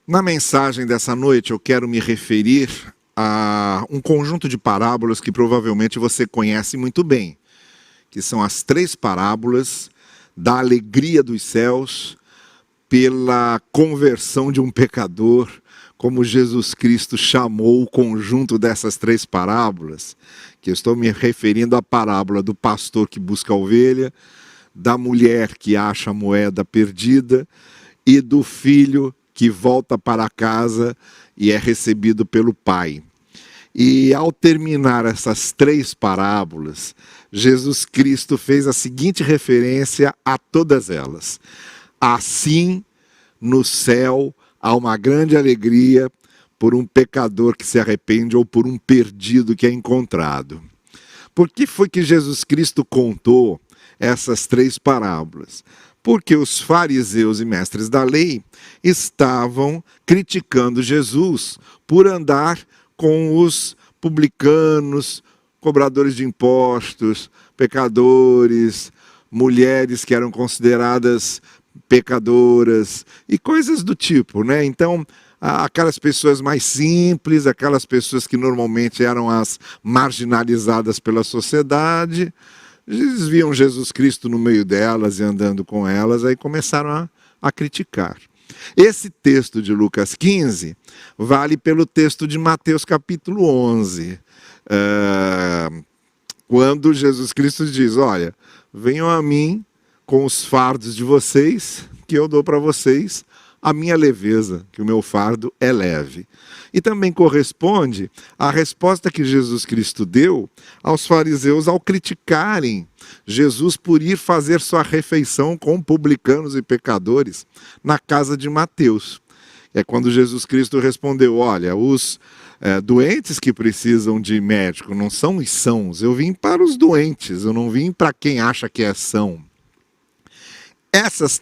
Na mensagem dessa noite eu quero me referir a um conjunto de parábolas que provavelmente você conhece muito bem, que são as 3 parábolas da alegria dos céus pela conversão de um pecador, como Jesus Cristo chamou o conjunto dessas 3 parábolas, que eu estou me referindo à parábola do pastor que busca a ovelha, da mulher que acha a moeda perdida e do filho que volta para casa e é recebido pelo pai. E ao terminar essas 3 parábolas, Jesus Cristo fez a seguinte referência a todas elas: assim, no céu, há uma grande alegria por um pecador que se arrepende ou por um perdido que é encontrado. Por que foi que Jesus Cristo contou essas 3 parábolas? Porque os fariseus e mestres da lei estavam criticando Jesus por andar com os publicanos, cobradores de impostos, pecadores, mulheres que eram consideradas pecadoras e coisas do tipo, né? Então, aquelas pessoas mais simples, aquelas pessoas que normalmente eram as marginalizadas pela sociedade, eles viam Jesus Cristo no meio delas e andando com elas, aí começaram a criticar. Esse texto de Lucas 15 vale pelo texto de Mateus capítulo 11, quando Jesus Cristo diz: olha, venham a mim com os fardos de vocês, que eu dou para vocês a minha leveza, que o meu fardo é leve. E também corresponde à resposta que Jesus Cristo deu aos fariseus ao criticarem Jesus por ir fazer sua refeição com publicanos e pecadores na casa de Mateus. É quando Jesus Cristo respondeu: olha, os doentes que precisam de médico não são os sãos, eu vim para os doentes, eu não vim para quem acha que é são. Essas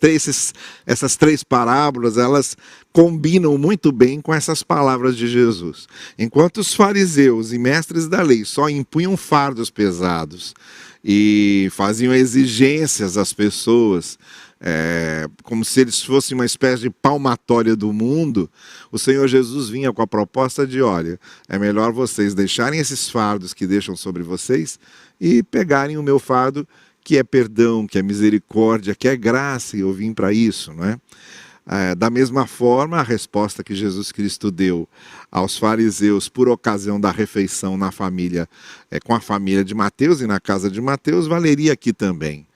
três parábolas, elas combinam muito bem com essas palavras de Jesus. Enquanto os fariseus e mestres da lei só impunham fardos pesados e faziam exigências às pessoas, como se eles fossem uma espécie de palmatória do mundo, o Senhor Jesus vinha com a proposta de: olha, é melhor vocês deixarem esses fardos que deixam sobre vocês e pegarem o meu fardo, que é perdão, que é misericórdia, que é graça, e eu vim para isso, não é? Da mesma forma, a resposta que Jesus Cristo deu aos fariseus por ocasião da refeição na família, com a família de Mateus e na casa de Mateus, valeria aqui também.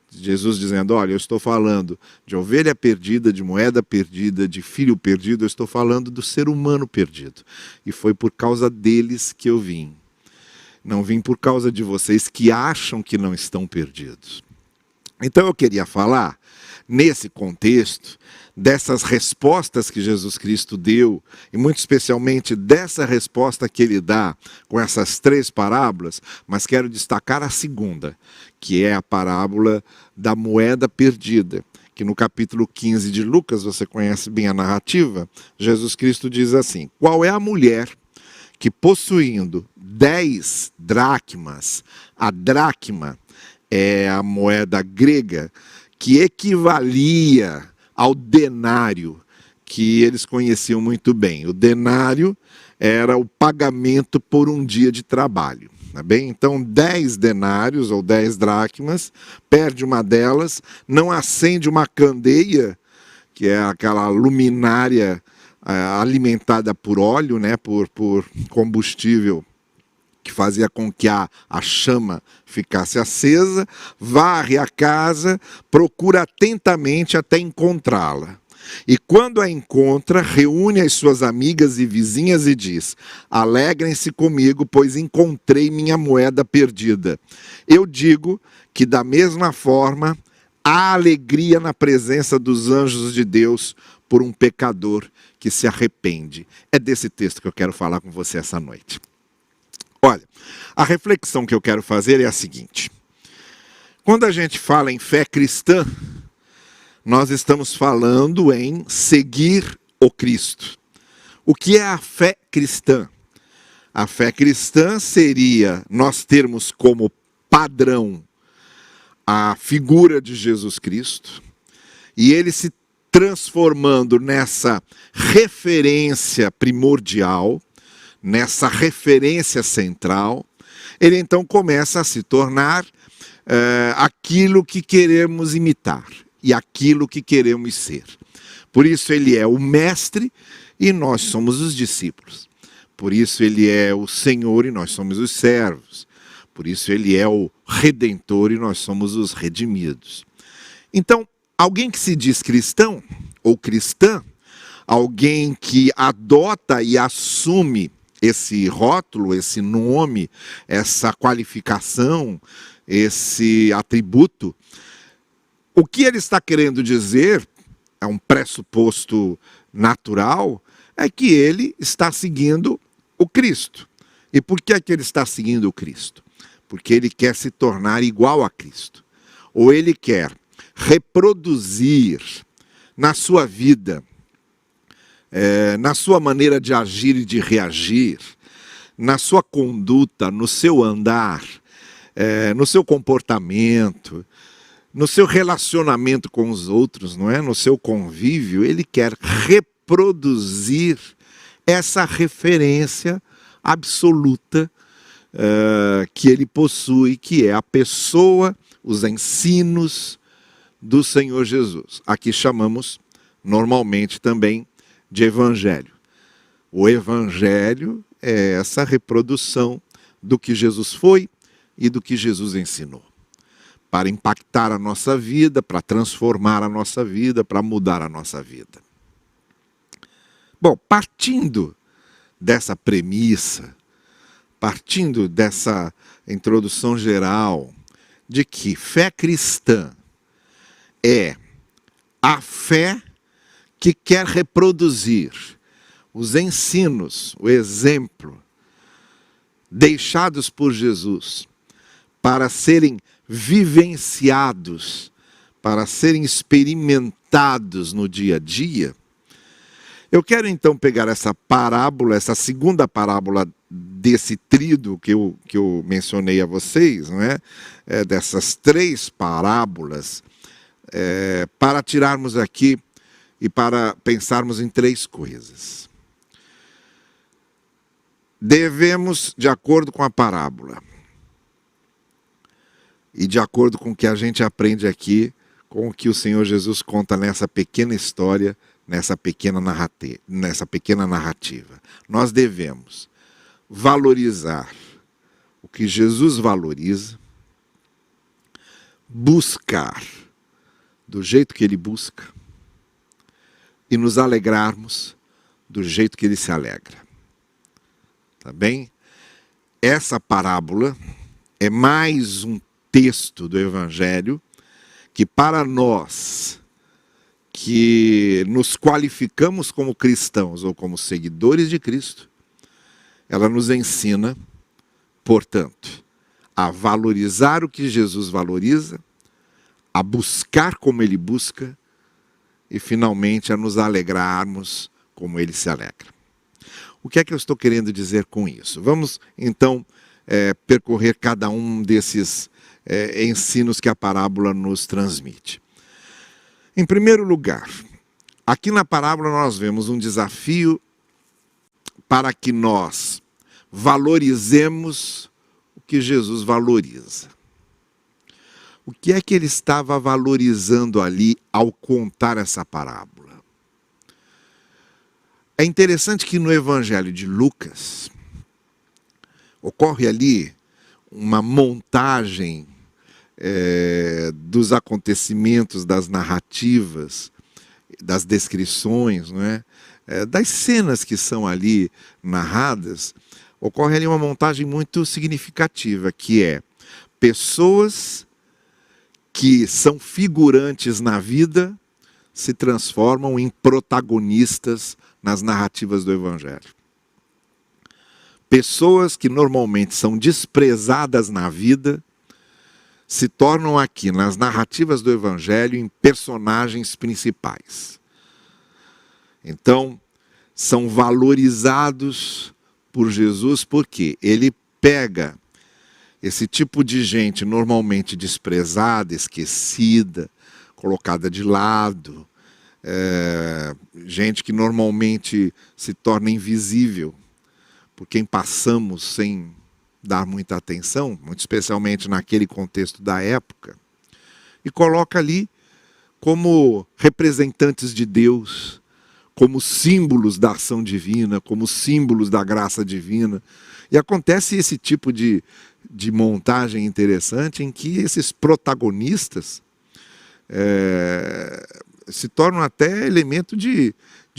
Jesus dizendo: olha, eu estou falando de ovelha perdida, de moeda perdida, de filho perdido, eu estou falando do ser humano perdido. E foi por causa deles que eu vim. Não vim por causa de vocês que acham que não estão perdidos. Então eu queria falar, nesse contexto, dessas respostas que Jesus Cristo deu, e muito especialmente dessa resposta que ele dá com essas 3 parábolas, mas quero destacar a segunda, que é a parábola da moeda perdida, que no capítulo 15 de Lucas, você conhece bem a narrativa, Jesus Cristo diz assim: qual é a mulher que, possuindo 10 dracmas, a dracma é a moeda grega que equivalia ao denário, que eles conheciam muito bem. O denário era o pagamento por um dia de trabalho. Tá bem? Então, 10 denários ou 10 dracmas, perde uma delas, não acende uma candeia, que é aquela luminária alimentada por óleo, né, por combustível que fazia com que a chama ficasse acesa, varre a casa, procura atentamente até encontrá-la. E quando a encontra, reúne as suas amigas e vizinhas e diz: alegrem-se comigo, pois encontrei minha moeda perdida. Eu digo que da mesma forma há alegria na presença dos anjos de Deus por um pecador que se arrepende. É desse texto que eu quero falar com você essa noite. Olha, a reflexão que eu quero fazer é a seguinte: quando a gente fala em fé cristã, nós estamos falando em seguir o Cristo. O que é a fé cristã? A fé cristã seria nós termos como padrão a figura de Jesus Cristo, e ele se transformando nessa referência primordial, nessa referência central, ele então começa a se tornar aquilo que queremos imitar e aquilo que queremos ser. Por isso ele é o mestre e nós somos os discípulos. Por isso ele é o Senhor e nós somos os servos. Por isso ele é o Redentor e nós somos os redimidos. Então, alguém que se diz cristão ou cristã, alguém que adota e assume esse rótulo, esse nome, essa qualificação, esse atributo, o que ele está querendo dizer, é um pressuposto natural, é que ele está seguindo o Cristo. E por que é que ele está seguindo o Cristo? Porque ele quer se tornar igual a Cristo. Ou ele quer reproduzir na sua vida, na sua maneira de agir e de reagir, na sua conduta, no seu andar, no seu comportamento, no seu relacionamento com os outros, não é? No seu convívio, ele quer reproduzir essa referência absoluta que ele possui, que é a pessoa, os ensinos do Senhor Jesus. Aqui chamamos normalmente também de evangelho. O evangelho é essa reprodução do que Jesus foi e do que Jesus ensinou, para impactar a nossa vida, para transformar a nossa vida, para mudar a nossa vida. Bom, partindo dessa premissa, partindo dessa introdução geral de que fé cristã é a fé que quer reproduzir os ensinos, o exemplo deixados por Jesus para serem vivenciados, para serem experimentados no dia a dia. Eu quero então pegar essa parábola, essa segunda parábola desse tríduo que eu mencionei a vocês, não é? Dessas três parábolas, para tirarmos aqui e para pensarmos em três coisas. Devemos, de acordo com a parábola, e de acordo com o que a gente aprende aqui, com o que o Senhor Jesus conta nessa pequena história, nessa pequena narrativa. Nós devemos valorizar o que Jesus valoriza, buscar do jeito que ele busca e nos alegrarmos do jeito que ele se alegra. Tá bem? Essa parábola é mais um texto do Evangelho que, para nós que nos qualificamos como cristãos ou como seguidores de Cristo, ela nos ensina, portanto, a valorizar o que Jesus valoriza, a buscar como ele busca e, finalmente, a nos alegrarmos como ele se alegra. O que é que eu estou querendo dizer com isso? Vamos, então, percorrer cada um desses ensinos que a parábola nos transmite. Em primeiro lugar, aqui na parábola nós vemos um desafio para que nós valorizemos o que Jesus valoriza. O que é que ele estava valorizando ali ao contar essa parábola? É interessante que no Evangelho de Lucas ocorre ali uma montagem dos acontecimentos, das narrativas, das descrições, não é? Das cenas que são ali narradas. Ocorre ali uma montagem muito significativa, que é pessoas que são figurantes na vida se transformam em protagonistas nas narrativas do Evangelho. Pessoas que normalmente são desprezadas na vida se tornam aqui, nas narrativas do Evangelho, em personagens principais. Então, são valorizados por Jesus porque ele pega esse tipo de gente normalmente desprezada, esquecida, colocada de lado, gente que normalmente se torna invisível por quem passamos sem dar muita atenção, muito especialmente naquele contexto da época, e coloca ali como representantes de Deus, como símbolos da ação divina, como símbolos da graça divina. E acontece esse tipo de montagem interessante em que esses protagonistas se tornam até elemento de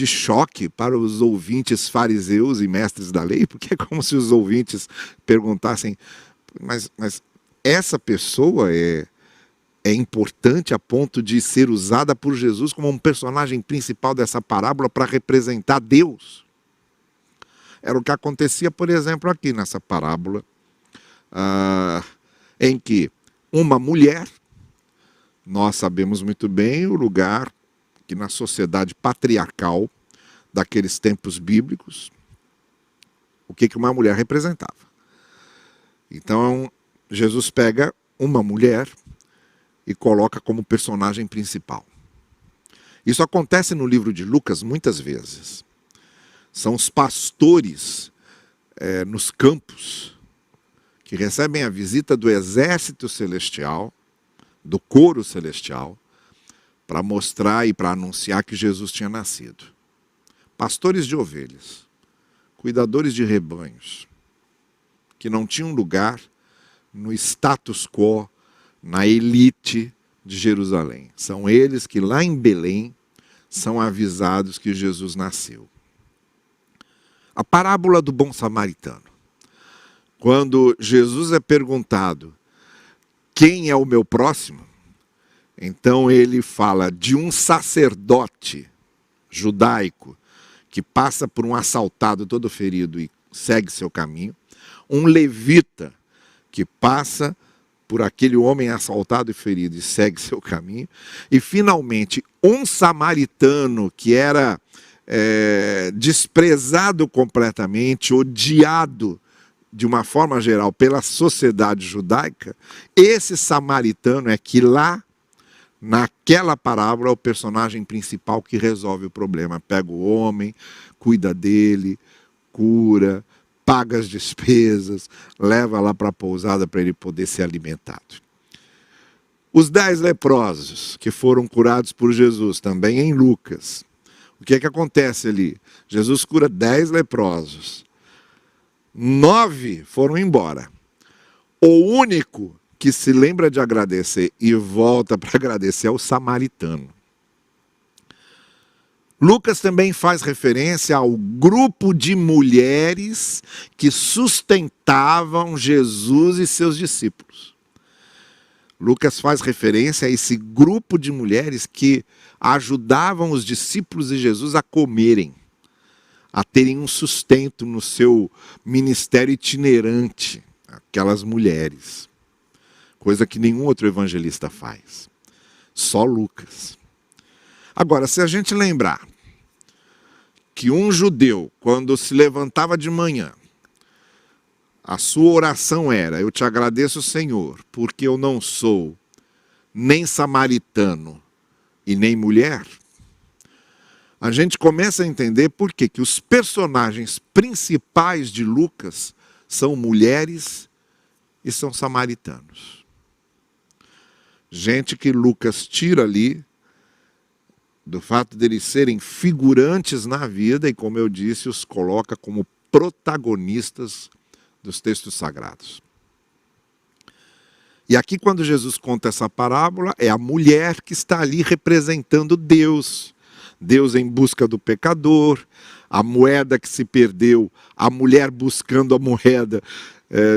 choque para os ouvintes fariseus e mestres da lei, porque é como se os ouvintes perguntassem, mas essa pessoa é importante a ponto de ser usada por Jesus como um personagem principal dessa parábola para representar Deus? Era o que acontecia, por exemplo, aqui nessa parábola, em que uma mulher, nós sabemos muito bem o lugar que na sociedade patriarcal daqueles tempos bíblicos, o que uma mulher representava. Então, Jesus pega uma mulher e coloca como personagem principal. Isso acontece no livro de Lucas muitas vezes. São os pastores nos campos que recebem a visita do exército celestial, do coro celestial, para mostrar e para anunciar que Jesus tinha nascido. Pastores de ovelhas, cuidadores de rebanhos, que não tinham lugar no status quo, na elite de Jerusalém. São eles que lá em Belém são avisados que Jesus nasceu. A parábola do bom samaritano. Quando Jesus é perguntado, quem é o meu próximo? Então ele fala de um sacerdote judaico que passa por um assaltado todo ferido e segue seu caminho, um levita que passa por aquele homem assaltado e ferido e segue seu caminho, e finalmente um samaritano que era desprezado completamente, odiado de uma forma geral pela sociedade judaica. Esse samaritano é que lá, naquela parábola, é o personagem principal que resolve o problema. Pega o homem, cuida dele, cura, paga as despesas, leva lá para a pousada para ele poder ser alimentado. Os 10 leprosos que foram curados por Jesus, também em Lucas. O que acontece ali? Jesus cura 10 leprosos. 9 foram embora. O único que se lembra de agradecer e volta para agradecer é o samaritano. Lucas também faz referência ao grupo de mulheres que sustentavam Jesus e seus discípulos. Lucas faz referência a esse grupo de mulheres que ajudavam os discípulos de Jesus a comerem, a terem um sustento no seu ministério itinerante, aquelas mulheres. Coisa que nenhum outro evangelista faz. Só Lucas. Agora, se a gente lembrar que um judeu, quando se levantava de manhã, a sua oração era: eu te agradeço, Senhor, porque eu não sou nem samaritano e nem mulher, a gente começa a entender por que os personagens principais de Lucas são mulheres e são samaritanos. Gente que Lucas tira ali do fato deles serem figurantes na vida e, como eu disse, os coloca como protagonistas dos textos sagrados. E aqui, quando Jesus conta essa parábola, é a mulher que está ali representando Deus. Deus em busca do pecador, a moeda que se perdeu, a mulher buscando a moeda.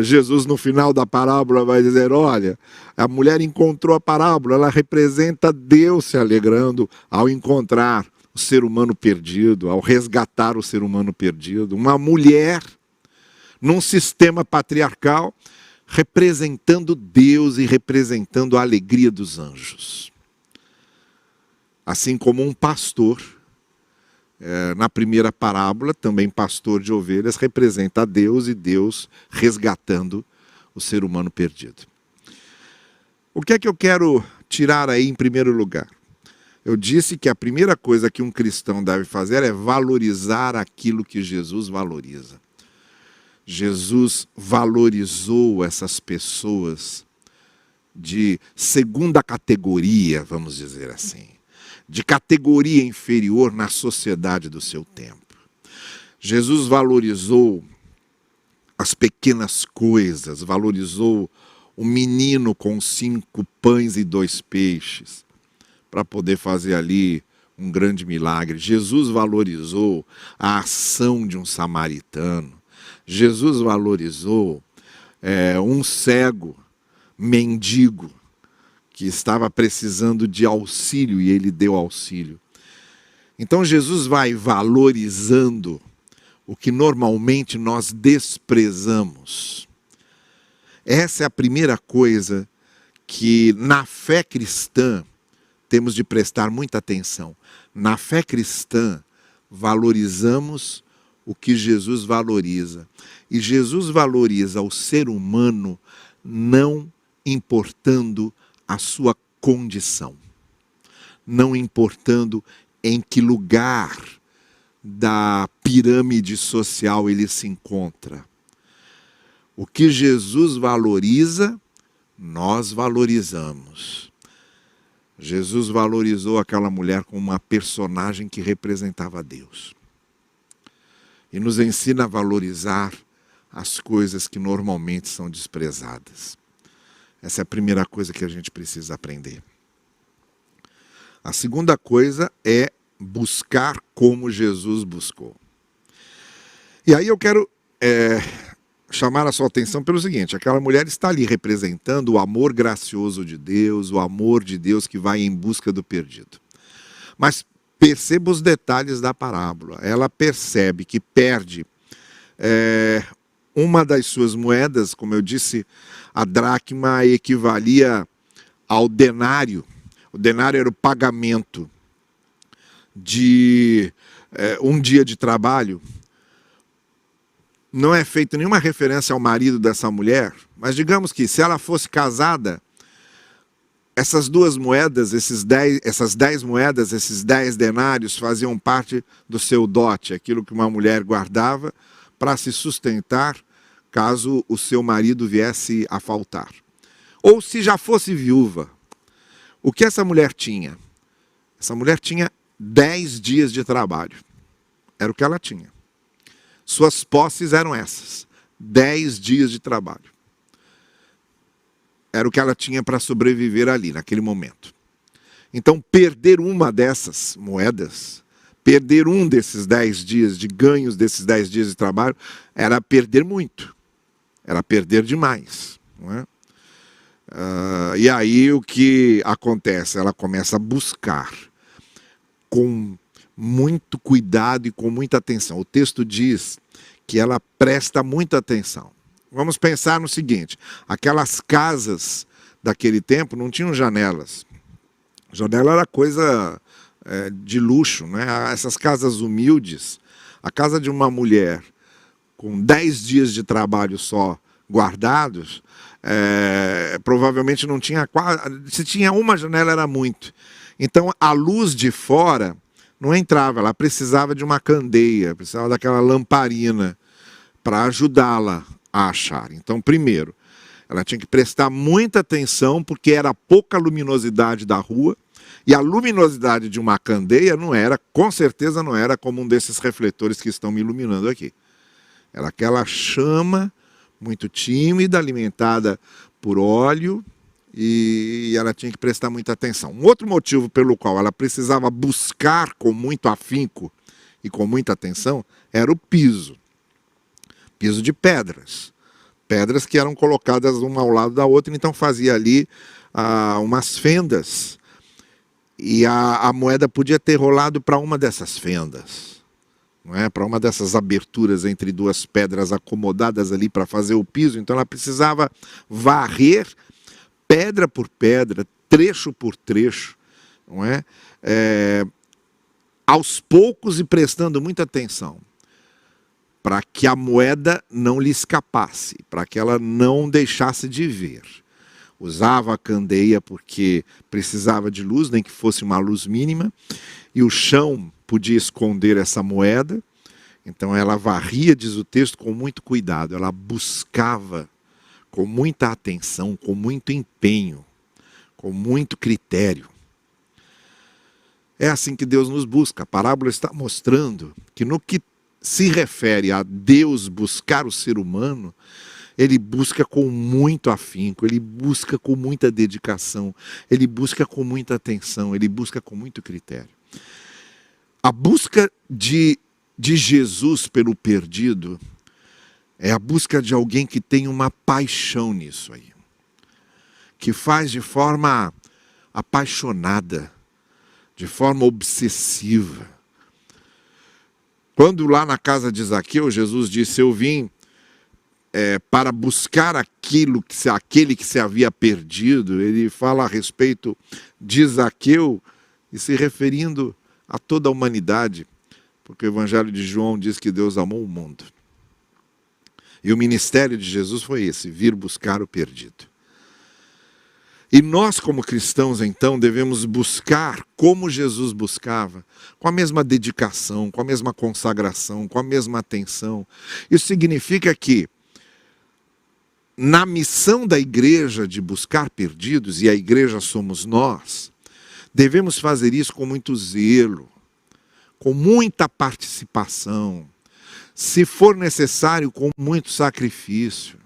Jesus, no final da parábola, vai dizer: olha, a mulher encontrou a parábola, ela representa Deus se alegrando ao encontrar o ser humano perdido, ao resgatar o ser humano perdido. Uma mulher num sistema patriarcal, representando Deus e representando a alegria dos anjos. Assim como um pastor, na primeira parábola, também pastor de ovelhas, representa a Deus e Deus resgatando o ser humano perdido. O que é que eu quero tirar aí em primeiro lugar? Eu disse que a primeira coisa que um cristão deve fazer é valorizar aquilo que Jesus valoriza. Jesus valorizou essas pessoas de segunda categoria, vamos dizer assim, de categoria inferior na sociedade do seu tempo. Jesus valorizou as pequenas coisas, valorizou o menino com 5 pães e 2 peixes, para poder fazer ali um grande milagre. Jesus valorizou a ação de um samaritano. Jesus valorizou um cego, mendigo, que estava precisando de auxílio e ele deu auxílio. Então Jesus vai valorizando o que normalmente nós desprezamos. Essa é a primeira coisa que na fé cristã temos de prestar muita atenção. Na fé cristã valorizamos o que Jesus valoriza. E Jesus valoriza o ser humano não importando a sua condição, não importando em que lugar da pirâmide social ele se encontra. O que Jesus valoriza, nós valorizamos. Jesus valorizou aquela mulher como uma personagem que representava Deus. E nos ensina a valorizar as coisas que normalmente são desprezadas. Essa é a primeira coisa que a gente precisa aprender. A segunda coisa é buscar como Jesus buscou. E aí eu quero chamar a sua atenção pelo seguinte: aquela mulher está ali representando o amor gracioso de Deus, o amor de Deus que vai em busca do perdido. Mas perceba os detalhes da parábola. Ela percebe que perde uma das suas moedas. Como eu disse, a dracma equivalia ao denário. O denário era o pagamento de um dia de trabalho. Não é feita nenhuma referência ao marido dessa mulher, mas digamos que se ela fosse casada, essas 2 moedas, essas 10 moedas, esses 10 denários faziam parte do seu dote, aquilo que uma mulher guardava para se sustentar caso o seu marido viesse a faltar. Ou se já fosse viúva, o que essa mulher tinha? Essa mulher tinha 10 dias de trabalho. Era o que ela tinha. Suas posses eram essas. 10 dias de trabalho. Era o que ela tinha para sobreviver ali, naquele momento. Então, perder uma dessas moedas, perder um desses 10 dias, de ganhos desses 10 dias de trabalho, era perder muito. Era perder demais. Não é? E aí o que acontece? Ela começa a buscar com muito cuidado e com muita atenção. O texto diz que ela presta muita atenção. Vamos pensar no seguinte: aquelas casas daquele tempo não tinham janelas. Janela era coisa de luxo, né? Essas casas humildes, a casa de uma mulher com 10 dias de trabalho só guardados, provavelmente não tinha se tinha uma janela era muito. Então a luz de fora não entrava, ela precisava de uma candeia, precisava daquela lamparina para ajudá-la a achar. Então, primeiro, ela tinha que prestar muita atenção, porque era pouca luminosidade da rua, e a luminosidade de uma candeia não era, com certeza não era como um desses refletores que estão me iluminando aqui. Era aquela chama muito tímida, alimentada por óleo, e ela tinha que prestar muita atenção. Um outro motivo pelo qual ela precisava buscar com muito afinco e com muita atenção era o piso. Piso de pedras. Pedras que eram colocadas uma ao lado da outra, então fazia ali umas fendas. E a moeda podia ter rolado para uma dessas fendas, não é? Para uma dessas aberturas entre 2 pedras acomodadas ali para fazer o piso. Então ela precisava varrer pedra por pedra, trecho por trecho, não é? Aos poucos e prestando muita atenção, para que a moeda não lhe escapasse, para que ela não deixasse de ver. usava a candeia porque precisava de luz, nem que fosse uma luz mínima, e o chão podia esconder essa moeda. Então ela varria, diz o texto, com muito cuidado, ela buscava com muita atenção, com muito empenho, com muito critério. É assim que Deus nos busca. A parábola está mostrando que no que se refere a Deus buscar o ser humano, ele busca com muito afinco, ele busca com muita dedicação, ele busca com muita atenção, ele busca com muito critério. A busca de Jesus pelo perdido é a busca de alguém que tem uma paixão nisso aí, que faz de forma apaixonada, de forma obsessiva. Quando lá na casa de Zaqueu, Jesus disse: eu vim para buscar aquele que se havia perdido, ele fala a respeito de Zaqueu e se referindo a toda a humanidade, porque o Evangelho de João diz que Deus amou o mundo. E o ministério de Jesus foi esse, vir buscar o perdido. E nós, como cristãos, então, devemos buscar como Jesus buscava, com a mesma dedicação, com a mesma consagração, com a mesma atenção. Isso significa que, na missão da igreja de buscar perdidos, e a igreja somos nós, devemos fazer isso com muito zelo, com muita participação, se for necessário, com muito sacrifício.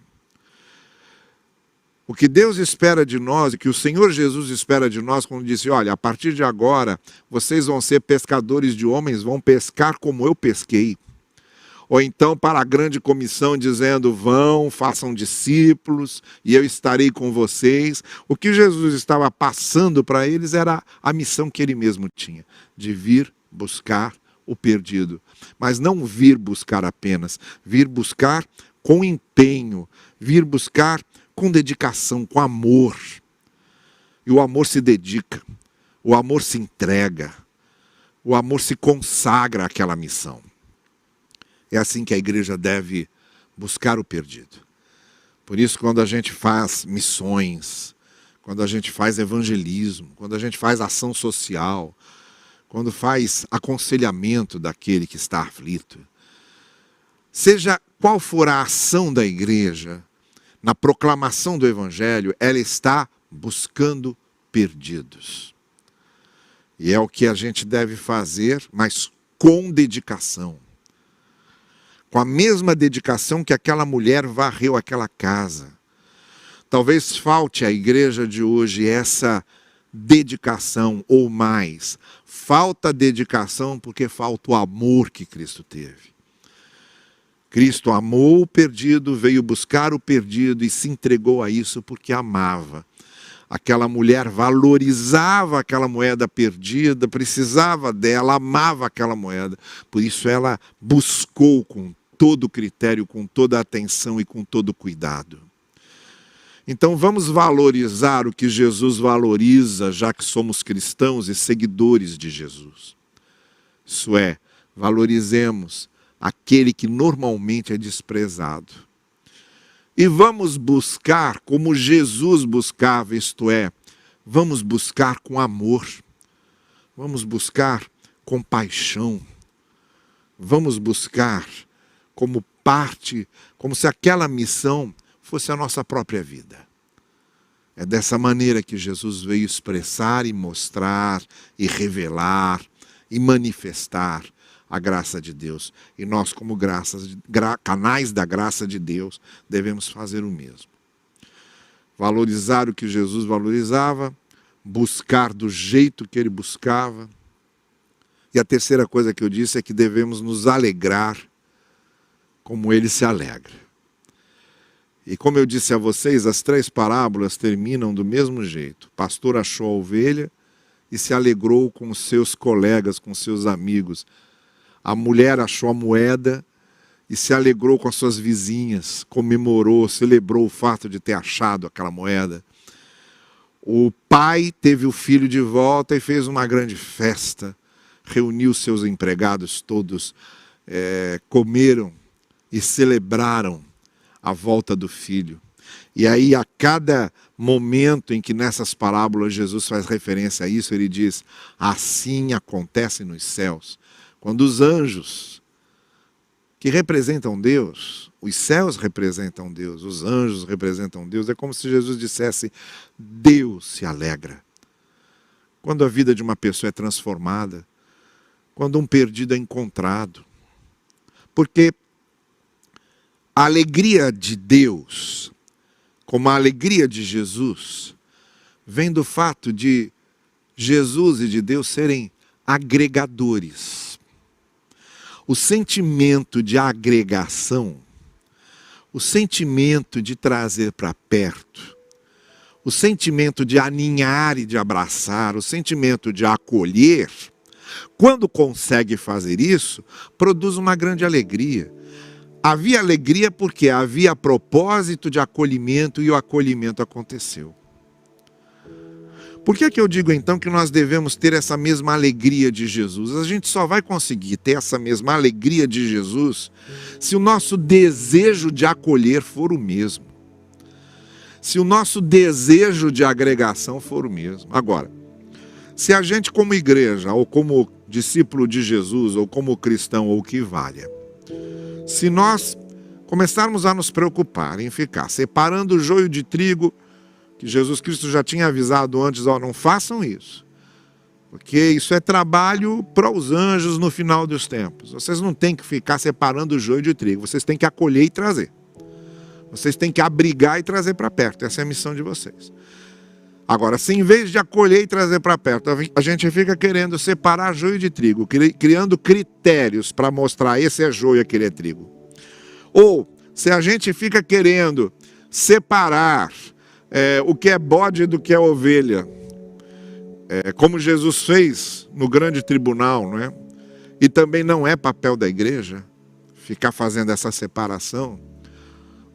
O que Deus espera de nós, e que o Senhor Jesus espera de nós, quando disse: olha, a partir de agora, vocês vão ser pescadores de homens, vão pescar como eu pesquei. Ou então para a grande comissão dizendo: vão, façam discípulos, e eu estarei com vocês. O que Jesus estava passando para eles era a missão que ele mesmo tinha, de vir buscar o perdido. Mas não vir buscar apenas, vir buscar com empenho, vir buscar com dedicação, com amor. E o amor se dedica, o amor se entrega, o amor se consagra àquela missão. É assim que a igreja deve buscar o perdido. Por isso, quando a gente faz missões, quando a gente faz evangelismo, quando a gente faz ação social, quando faz aconselhamento daquele que está aflito, seja qual for a ação da igreja, na proclamação do evangelho, ela está buscando perdidos. E é o que a gente deve fazer, mas com dedicação. Com a mesma dedicação que aquela mulher varreu aquela casa. Talvez falte à igreja de hoje essa dedicação, ou mais. Falta dedicação porque falta o amor que Cristo teve. Cristo amou o perdido, veio buscar o perdido e se entregou a isso porque amava. Aquela mulher valorizava aquela moeda perdida, precisava dela, amava aquela moeda. Por isso ela buscou com todo critério, com toda atenção e com todo cuidado. Então vamos valorizar o que Jesus valoriza, já que somos cristãos e seguidores de Jesus. Isso é, valorizemos aquele que normalmente é desprezado. E vamos buscar como Jesus buscava, isto é, vamos buscar com amor, vamos buscar com paixão, vamos buscar como parte, como se aquela missão fosse a nossa própria vida. É dessa maneira que Jesus veio expressar e mostrar e revelar e manifestar a graça de Deus. E nós, como canais da graça de Deus, devemos fazer o mesmo. Valorizar o que Jesus valorizava, buscar do jeito que ele buscava. E a terceira coisa que eu disse é que devemos nos alegrar como ele se alegra. E como eu disse a vocês, as 3 parábolas terminam do mesmo jeito. O pastor achou a ovelha e se alegrou com os seus colegas, com seus amigos. A mulher achou a moeda e se alegrou com as suas vizinhas, comemorou, celebrou o fato de ter achado aquela moeda. O pai teve o filho de volta e fez uma grande festa, reuniu seus empregados todos, comeram e celebraram a volta do filho. E aí, a cada momento em que nessas parábolas Jesus faz referência a isso, ele diz: assim acontece nos céus. Quando os anjos, que representam Deus, os céus representam Deus, os anjos representam Deus, é como se Jesus dissesse: Deus se alegra. Quando a vida de uma pessoa é transformada, quando um perdido é encontrado. Porque a alegria de Deus, como a alegria de Jesus, vem do fato de Jesus e de Deus serem agregadores. O sentimento de agregação, o sentimento de trazer para perto, o sentimento de aninhar e de abraçar, o sentimento de acolher, quando consegue fazer isso, produz uma grande alegria. Havia alegria porque havia propósito de acolhimento e o acolhimento aconteceu. Por que eu digo então que nós devemos ter essa mesma alegria de Jesus? A gente só vai conseguir ter essa mesma alegria de Jesus se o nosso desejo de acolher for o mesmo. Se o nosso desejo de agregação for o mesmo. Agora, se a gente como igreja, ou como discípulo de Jesus, ou como cristão, ou o que valha, se nós começarmos a nos preocupar em ficar separando o joio de trigo, que Jesus Cristo já tinha avisado antes: ó, não façam isso, porque isso é trabalho para os anjos no final dos tempos. Vocês não têm que ficar separando o joio de trigo, vocês têm que acolher e trazer. Vocês têm que abrigar e trazer para perto, essa é a missão de vocês. Agora, se em vez de acolher e trazer para perto, a gente fica querendo separar joio de trigo, criando critérios para mostrar esse é joio e aquele é trigo. Ou, se a gente fica querendo separar o que é bode do que é ovelha, como Jesus fez no grande tribunal, não é? E também não é papel da igreja ficar fazendo essa separação.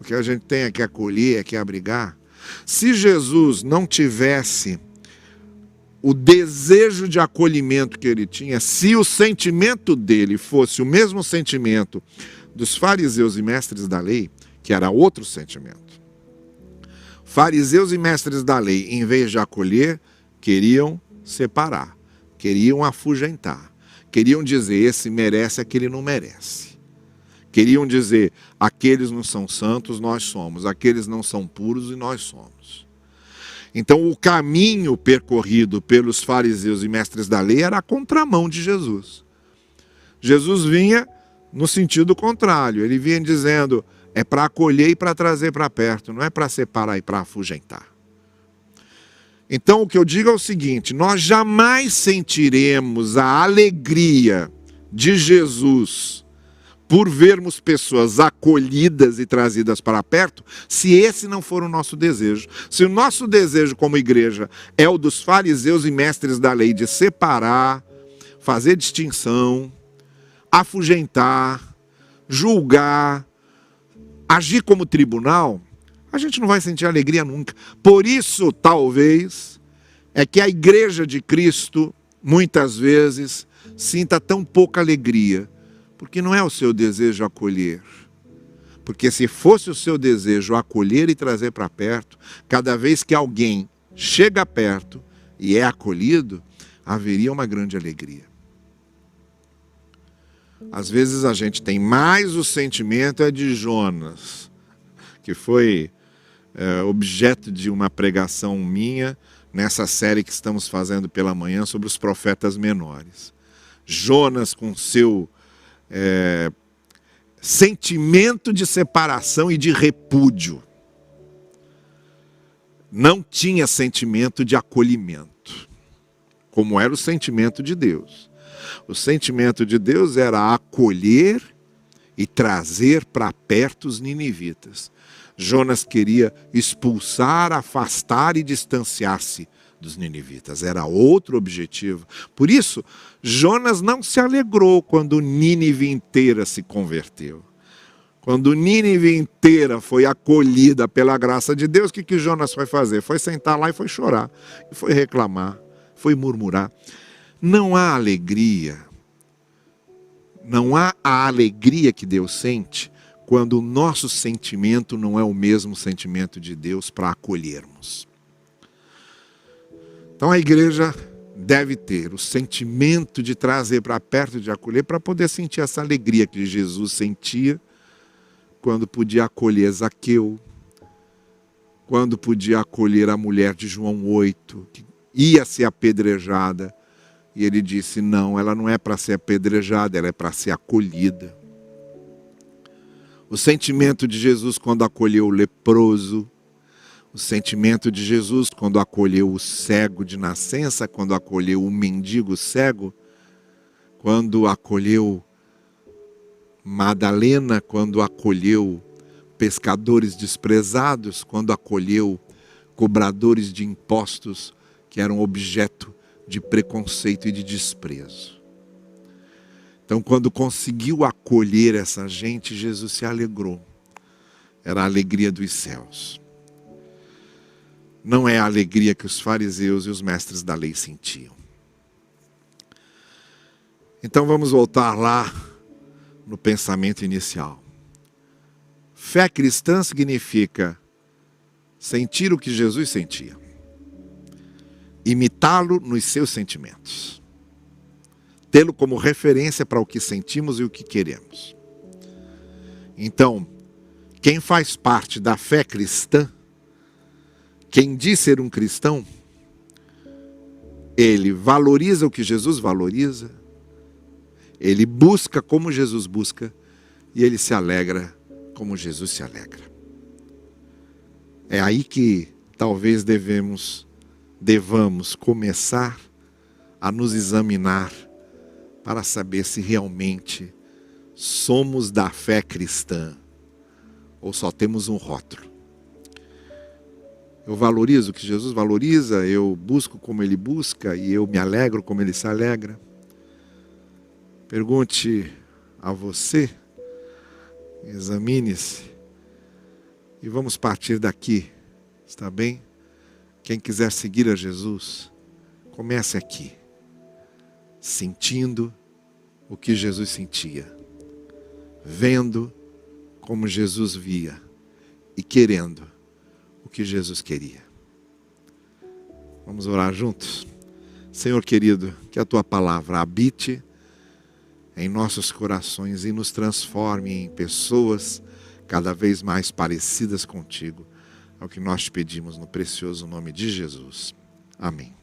O que a gente tem é que acolher, é que abrigar. Se Jesus não tivesse o desejo de acolhimento que ele tinha, se o sentimento dele fosse o mesmo sentimento dos fariseus e mestres da lei, que era outro sentimento. Fariseus e mestres da lei, em vez de acolher, queriam separar, queriam afugentar, queriam dizer: esse merece, aquele não merece. Queriam dizer: aqueles não são santos, nós somos. Aqueles não são puros e nós somos. Então o caminho percorrido pelos fariseus e mestres da lei era a contramão de Jesus. Jesus vinha no sentido contrário. Ele vinha dizendo: é para acolher e para trazer para perto, não é para separar e para afugentar. Então o que eu digo é o seguinte: nós jamais sentiremos a alegria de Jesus por vermos pessoas acolhidas e trazidas para perto, se esse não for o nosso desejo. Se o nosso desejo como igreja é o dos fariseus e mestres da lei, de separar, fazer distinção, afugentar, julgar, agir como tribunal, a gente não vai sentir alegria nunca. Por isso, talvez, é que a igreja de Cristo, muitas vezes, sinta tão pouca alegria. Porque não é o seu desejo acolher. Porque se fosse o seu desejo acolher e trazer para perto, cada vez que alguém chega perto e é acolhido, haveria uma grande alegria. Às vezes a gente tem mais o sentimento de Jonas, que foi objeto de uma pregação minha nessa série que estamos fazendo pela manhã sobre os profetas menores. Jonas com seu sentimento de separação e de repúdio. Não tinha sentimento de acolhimento, como era o sentimento de Deus. O sentimento de Deus era acolher e trazer para perto os ninivitas. Jonas queria expulsar, afastar e distanciar-se dos ninivitas. Era outro objetivo. Por isso, Jonas não se alegrou quando Nínive inteira se converteu. Quando Nínive inteira foi acolhida pela graça de Deus, o que Jonas foi fazer? Foi sentar lá e foi chorar, e foi reclamar, foi murmurar. Não há alegria, não há a alegria que Deus sente quando o nosso sentimento não é o mesmo sentimento de Deus para acolhermos. Então a igreja deve ter o sentimento de trazer para perto, de acolher, para poder sentir essa alegria que Jesus sentia quando podia acolher Zaqueu, quando podia acolher a mulher de João 8, que ia ser apedrejada, e ele disse, não, ela não é para ser apedrejada, ela é para ser acolhida. O sentimento de Jesus quando acolheu o leproso, o sentimento de Jesus quando acolheu o cego de nascença, quando acolheu o mendigo cego, quando acolheu Madalena, quando acolheu pescadores desprezados, quando acolheu cobradores de impostos que eram objeto de preconceito e de desprezo. Então, quando conseguiu acolher essa gente, Jesus se alegrou. Era a alegria dos céus. Não é a alegria que os fariseus e os mestres da lei sentiam. Então vamos voltar lá no pensamento inicial. Fé cristã significa sentir o que Jesus sentia. Imitá-lo nos seus sentimentos. Tê-lo como referência para o que sentimos e o que queremos. Então, quem faz parte da fé cristã, quem diz ser um cristão, ele valoriza o que Jesus valoriza, ele busca como Jesus busca e ele se alegra como Jesus se alegra. É aí que talvez devamos começar a nos examinar para saber se realmente somos da fé cristã ou só temos um rótulo. Eu valorizo o que Jesus valoriza, eu busco como Ele busca e eu me alegro como Ele se alegra. Pergunte a você, examine-se e vamos partir daqui, está bem? Quem quiser seguir a Jesus, comece aqui, sentindo o que Jesus sentia, vendo como Jesus via e querendo o que Jesus queria. Vamos orar juntos? Senhor querido, que a Tua palavra habite em nossos corações e nos transforme em pessoas cada vez mais parecidas contigo. É o que nós te pedimos no precioso nome de Jesus. Amém.